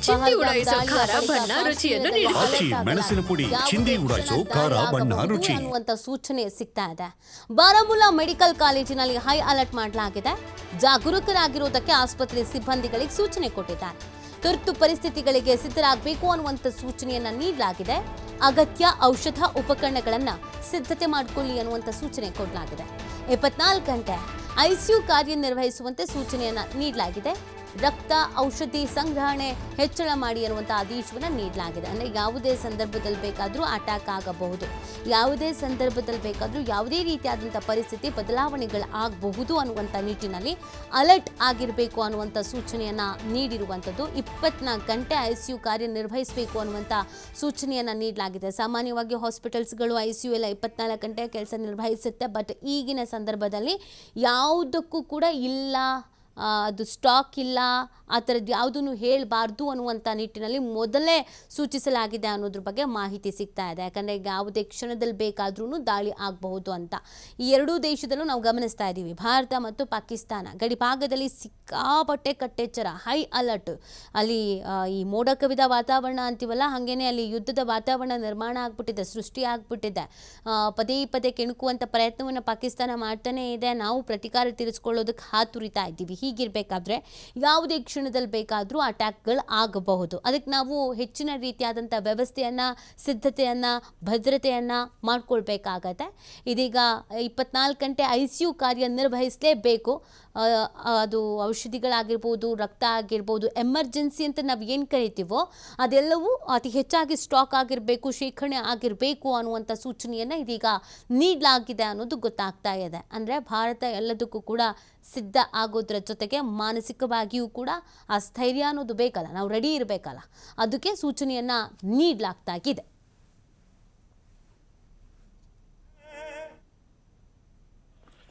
ಚಿಂದಿ ಉಡಾಯಿಸೋ ಖಾರ ಬಣ್ಣ ರುಚಿಯನ್ನು ನೀಡುತ್ತದೆ. ಮೆಣಸಿನ ಪುಡಿ ಚಿಂದಿ ಉಡಾಯಿಸೋ ಖಾರ ಬಣ್ಣ ರುಚಿ ಅನ್ನುವಂತ ಸೂಚನೆ ಸಿಗ್ತಾ ಇದೆ. ಬಾರಾಮುಲ್ಲಾ ಮೆಡಿಕಲ್ ಕಾಲೇಜಿನಲ್ಲಿ ಹೈ ಅಲರ್ಟ್ ಮಾಡಲಾಗಿದೆ. ಜಾಗರೂಕರಾಗಿರುವುದಕ್ಕೆ ಆಸ್ಪತ್ರೆ ಸಿಬ್ಬಂದಿಗಳಿಗೆ ಸೂಚನೆ ಕೊಟ್ಟಿದ್ದಾರೆ. ತುರ್ತು ಪರಿಸ್ಥಿತಿಗಳಿಗೆ ಸಿದ್ಧರಾಗಬೇಕು ಅನ್ನುವಂತ ಸೂಚನೆಯನ್ನ ನೀಡಲಾಗಿದೆ. ಅಗತ್ಯ ಔಷಧ ಉಪಕರಣಗಳನ್ನ ಸಿದ್ಧತೆ ಮಾಡಿಕೊಳ್ಳಿ ಅನ್ನುವಂತ ಸೂಚನೆ ಕೊಡಲಾಗಿದೆ. 24 ಗಂಟೆ ಐಸಿಯು ಕಾರ್ಯನಿರ್ವಹಿಸುವಂತೆ ಸೂಚನೆಯನ್ನ ನೀಡಲಾಗಿದೆ. ರಕ್ತ ಔಷಧಿ ಸಂಗ್ರಹಣೆ ಹೆಚ್ಚಳ ಮಾಡಿ ಅನ್ನುವಂಥ ಆದೇಶವನ್ನು ನೀಡಲಾಗಿದೆ. ಅಂದರೆ ಯಾವುದೇ ಸಂದರ್ಭದಲ್ಲಿ ಬೇಕಾದರೂ ಅಟ್ಯಾಕ್ ಆಗಬಹುದು, ಯಾವುದೇ ಸಂದರ್ಭದಲ್ಲಿ ಬೇಕಾದರೂ ಯಾವುದೇ ರೀತಿಯಾದಂಥ ಪರಿಸ್ಥಿತಿ ಬದಲಾವಣೆಗಳಾಗಬಹುದು ಅನ್ನುವಂಥ ನಿಟ್ಟಿನಲ್ಲಿ ಅಲರ್ಟ್ ಆಗಿರಬೇಕು ಅನ್ನುವಂಥ ಸೂಚನೆಯನ್ನು ನೀಡಿರುವಂಥದ್ದು. 24 ಗಂಟೆ ಐಸಿಯು ಕಾರ್ಯನಿರ್ವಹಿಸಬೇಕು ಅನ್ನುವಂಥ ಸೂಚನೆಯನ್ನು ನೀಡಲಾಗಿದೆ. ಸಾಮಾನ್ಯವಾಗಿ ಹಾಸ್ಪಿಟಲ್ಸ್ಗಳು ಐಸಿಯು ಎಲ್ಲ 24 ಗಂಟೆ ಕೆಲಸ ನಿರ್ವಹಿಸುತ್ತೆ. ಬಟ್ ಈಗಿನ ಸಂದರ್ಭದಲ್ಲಿ ಯಾವುದಕ್ಕೂ ಕೂಡ ಇಲ್ಲ, ಅದು ಸ್ಟಾಕ್ ಇಲ್ಲ, ಆ ಥರದ್ದು ಯಾವುದನ್ನು ಹೇಳಬಾರ್ದು ಅನ್ನುವಂಥ ನಿಟ್ಟಿನಲ್ಲಿ ಮೊದಲೇ ಸೂಚಿಸಲಾಗಿದೆ ಅನ್ನೋದ್ರ ಬಗ್ಗೆ ಮಾಹಿತಿ ಸಿಗ್ತಾ ಇದೆ. ಯಾಕಂದರೆ ಯಾವುದೇ ಕ್ಷಣದಲ್ಲಿ ಬೇಕಾದ್ರೂ ದಾಳಿ ಆಗಬಹುದು ಅಂತ ಈ ಎರಡೂ ದೇಶದಲ್ಲೂ ನಾವು ಗಮನಿಸ್ತಾ ಇದ್ದೀವಿ. ಭಾರತ ಮತ್ತು ಪಾಕಿಸ್ತಾನ ಗಡಿ ಭಾಗದಲ್ಲಿ ಸಿಕ್ಕಾಪಟ್ಟೆ ಕಟ್ಟೆಚ್ಚರ, ಹೈ ಅಲರ್ಟ್. ಅಲ್ಲಿ ಈ ಮೋಡ ಕವಿದ ವಾತಾವರಣ ಅಂತೀವಲ್ಲ, ಹಾಗೇನೆ ಅಲ್ಲಿ ಯುದ್ಧದ ವಾತಾವರಣ ನಿರ್ಮಾಣ ಆಗ್ಬಿಟ್ಟಿದೆ, ಸೃಷ್ಟಿ ಆಗ್ಬಿಟ್ಟಿದೆ. ಪದೇ ಪದೇ ಕೆಣಕುವಂಥ ಪ್ರಯತ್ನವನ್ನು ಪಾಕಿಸ್ತಾನ ಮಾಡ್ತಾನೇ ಇದೆ. ನಾವು ಪ್ರತಿಕಾರ ತೀರಿಸ್ಕೊಳ್ಳೋದಕ್ಕೆ ಹಾತುರಿತಾ ಇದ್ದೀವಿ. ಹೀಗಿರಬೇಕಾದ್ರೆ ಯಾವುದೇ ಕ್ಷಣದಲ್ಲಿ ಬೇಕಾದರೂ ಅಟ್ಯಾಕ್ಗಳು ಆಗಬಹುದು. ಅದಕ್ಕೆ ನಾವು ಹೆಚ್ಚಿನ ರೀತಿಯಾದಂಥ ವ್ಯವಸ್ಥೆಯನ್ನು, ಸಿದ್ಧತೆಯನ್ನು, ಭದ್ರತೆಯನ್ನು ಮಾಡ್ಕೊಳ್ಬೇಕಾಗತ್ತೆ. ಇದೀಗ 24 ಗಂಟೆ ಐಸಿಯು ಕಾರ್ಯನಿರ್ವಹಿಸಲೇಬೇಕು. ಅದು ಔಷಧಿಗಳಾಗಿರ್ಬೋದು, ರಕ್ತ ಆಗಿರ್ಬೋದು, ಎಮರ್ಜೆನ್ಸಿ ಅಂತ ನಾವು ಏನು ಕರಿತೀವೋ ಅದೆಲ್ಲವೂ ಅತಿ ಹೆಚ್ಚಾಗಿ ಸ್ಟಾಕ್ ಆಗಿರಬೇಕು, ಶೇಖರಣೆ ಆಗಿರಬೇಕು ಅನ್ನುವಂಥ ಸೂಚನೆಯನ್ನು ಇದೀಗ ನೀಡಲಾಗಿದೆ ಅನ್ನೋದು ಗೊತ್ತಾಗ್ತಾ ಇದೆ. ಅಂದರೆ ಭಾರತ ಎಲ್ಲದಕ್ಕೂ ಕೂಡ ಸಿದ್ಧ ಆಗೋದ್ರ ಜೊತೆಗೆ ಮಾನಸಿಕವಾಗಿಯೂ ಕೂಡ ಆ ಸ್ಥೈರ್ಯ ಅನ್ನೋದು ಬೇಕಲ್ಲ, ನಾವು ರೆಡಿ ಇರಬೇಕಲ್ಲ, ಅದಕ್ಕೆ ಸೂಚನೆಯನ್ನು ನೀಡಲಾಗ್ತಾ ಇದೆ.